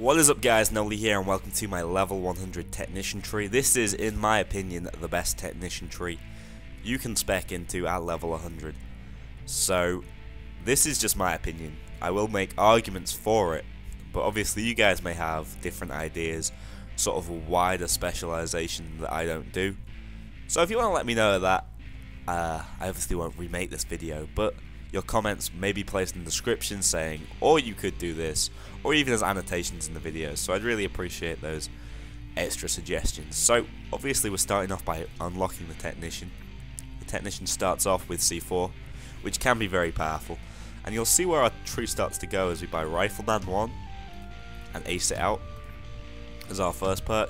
What is up, guys? Noli here, and welcome to my level 100 technician tree. This is, in my opinion, the best technician tree you can spec into at level 100. So, this is just my opinion. I will make arguments for it, but obviously you guys may have different ideas, sort of a wider specialization that I don't do. So if you want to let me know that, I obviously won't remake this video, but your comments may be placed in the description saying, or you could do this, or even as annotations in the video, so I'd really appreciate those extra suggestions. So, obviously we're starting off by unlocking the technician. The technician starts off with C4, which can be very powerful, and you'll see where our tree starts to go as we buy Rifleman 1, and ace it out as our first perk.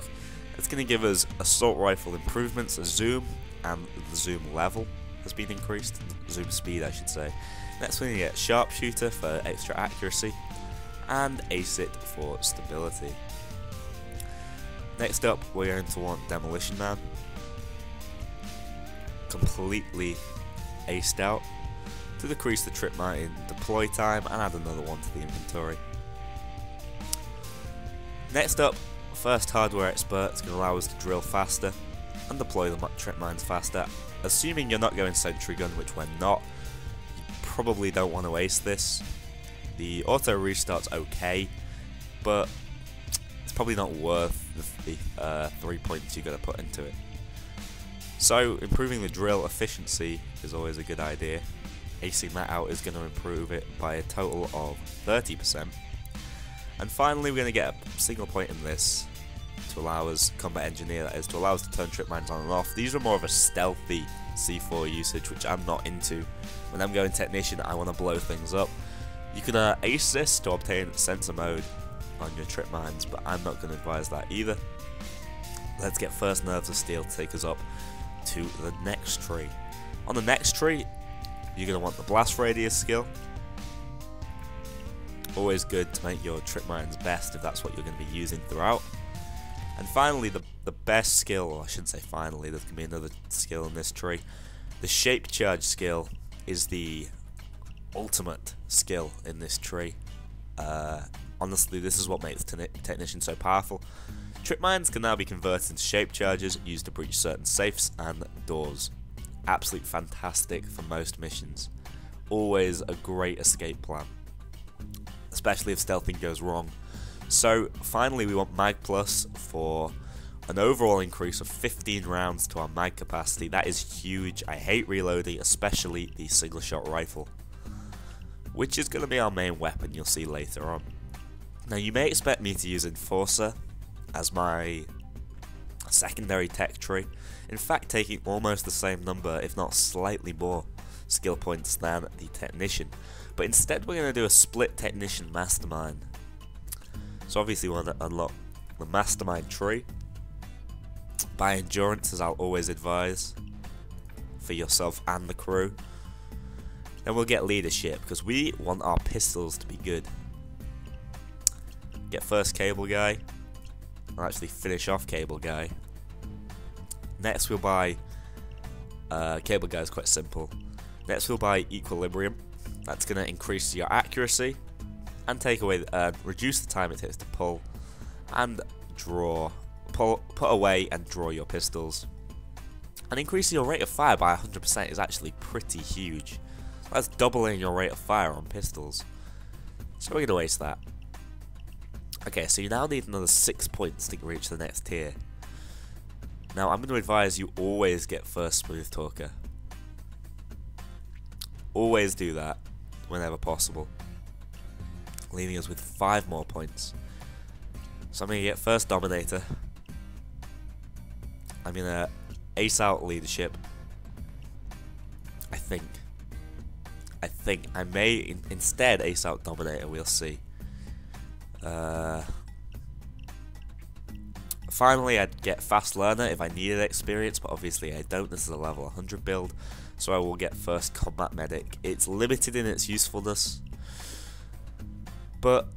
It's going to give us assault rifle improvements, a zoom, and the zoom level has been increased, zoom speed I should say. Next we're going to get Sharpshooter for extra accuracy, and ace it for stability. Next up we're going to want Demolition Man, completely aced out, to decrease the trip mine in deploy time and add another one to the inventory. Next up, first hardware expert is going to allow us to drill faster and deploy the trip mines faster. Assuming you're not going sentry gun, which we're not, you probably don't want to ace this. The auto restart's okay, but it's probably not worth the 3 points you're going to put into it. So improving the drill efficiency is always a good idea. Acing that out is going to improve it by a total of 30%. And finally we're going to get a single point in this to allow us, combat engineer that is, to allow us to turn trip mines on and off. These are more of a stealthy C4 usage, which I'm not into. When I'm going technician, I want to blow things up. You can ace this to obtain sensor mode on your trip mines, but I'm not going to advise that either. Let's get first Nerves of Steel to take us up to the next tree. On the next tree, you're going to want the blast radius skill. Always good to make your trip mines best if that's what you're going to be using throughout. And finally, the best skill, or I shouldn't say finally, there's going to be another skill in this tree. The shape charge skill is the ultimate skill in this tree. Honestly, this is what makes Technician so powerful. Trip mines can now be converted into shape charges used to breach certain safes and doors. Absolutely fantastic for most missions. Always a great escape plan, especially if stealthing goes wrong. So finally we want Mag Plus for an overall increase of 15 rounds to our mag capacity. That is huge. I hate reloading, especially the single shot rifle, which is going to be our main weapon, you'll see later on. Now you may expect me to use Enforcer as my secondary tech tree, in fact taking almost the same number, if not slightly more skill points than the Technician, but instead we're going to do a split Technician Mastermind. So obviously we want to unlock the Mastermind tree. Buy Endurance, as I'll always advise, for yourself and the crew. Then we'll get Leadership, because we want our pistols to be good. Get first Cable Guy. I'll actually finish off Cable Guy. Next we'll buy Cable Guy is quite simple. Next we'll buy Equilibrium. That's going to increase your accuracy and take away, reduce the time it takes to pull and draw, put away and draw your pistols. And increasing your rate of fire by 100% is actually pretty huge. That's doubling your rate of fire on pistols. So we're going to waste that. Okay, so you now need another 6 points to reach the next tier. Now I'm going to advise you always get first Smooth Talker. Always do that whenever possible, leaving us with 5 more points. So I'm going to get first Dominator. I'm going to ace out Leadership. I think I may instead ace out Dominator, we'll see. Finally I'd get Fast Learner if I needed experience, but obviously I don't. This is a level 100 build, so I will get first Combat Medic. It's limited in its usefulness, but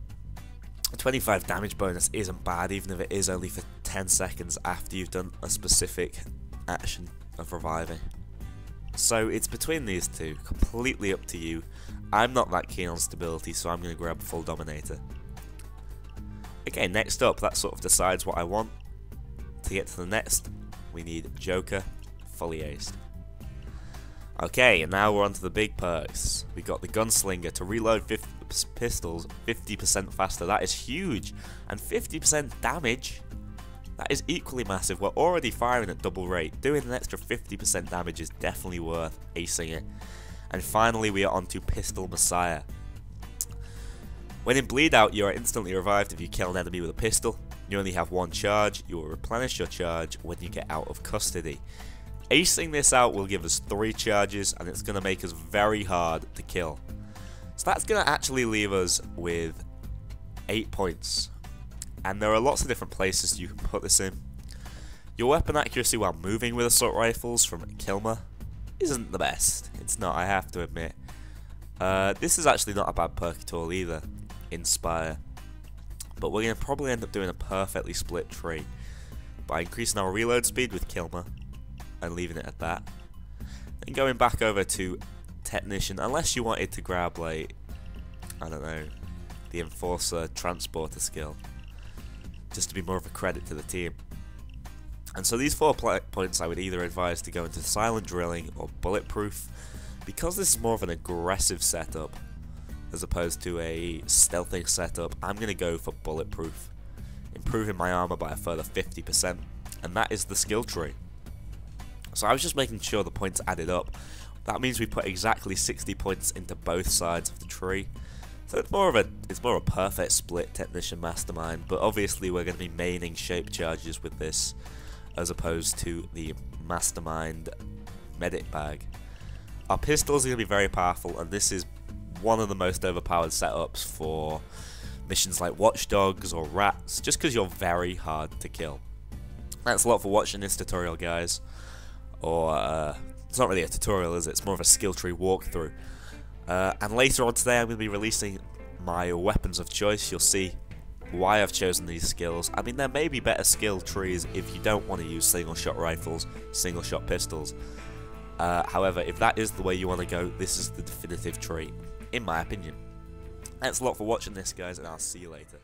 a 25 damage bonus isn't bad, even if it is only for 10 seconds after you've done a specific action of reviving. So it's between these two, completely up to you. I'm not that keen on stability, so I'm going to grab full Dominator. Okay, next up, that sort of decides what I want. To get to the next, we need Joker, fully aced. Okay, and now we're on to the big perks. We got the Gunslinger to reload pistols 50% faster. That is huge. And 50% damage, that is equally massive. We're already firing at double rate. Doing an extra 50% damage is definitely worth acing it. And finally, we are on to Pistol Messiah. When in bleed out, you are instantly revived if you kill an enemy with a pistol. You only have one charge. You will replenish your charge when you get out of custody. Acing this out will give us 3 charges, and it's going to make us very hard to kill. So that's going to actually leave us with 8 points. And there are lots of different places you can put this in. Your weapon accuracy while moving with assault rifles from Kilmer isn't the best. It's not, I have to admit. This is actually not a bad perk at all either. Inspire. But we're going to probably end up doing a perfectly split tree by increasing our reload speed with Kilmer and leaving it at that. Then going back over to Technician, unless you wanted to grab, like, I don't know, the Enforcer Transporter skill, just to be more of a credit to the team. And so these 4 points I would either advise to go into Silent Drilling or Bulletproof, because this is more of an aggressive setup as opposed to a stealthy setup. I'm going to go for Bulletproof, improving my armor by a further 50%, and that is the skill tree. So I was just making sure the points added up. That means we put exactly 60 points into both sides of the tree. So it's more a perfect split Technician Mastermind, but obviously we're going to be maining shape charges with this as opposed to the Mastermind Medic Bag. Our pistols are going to be very powerful, and this is one of the most overpowered setups for missions like Watchdogs or Rats, just because you're very hard to kill. Thanks a lot for watching this tutorial, guys. Or, it's not really a tutorial, is it? It's more of a skill tree walkthrough. And later on today I'm going to be releasing my weapons of choice. You'll see why I've chosen these skills. I mean, there may be better skill trees if you don't want to use single shot rifles, single shot pistols. However, if that is the way you want to go, this is the definitive tree, in my opinion. Thanks a lot for watching this, guys, and I'll see you later.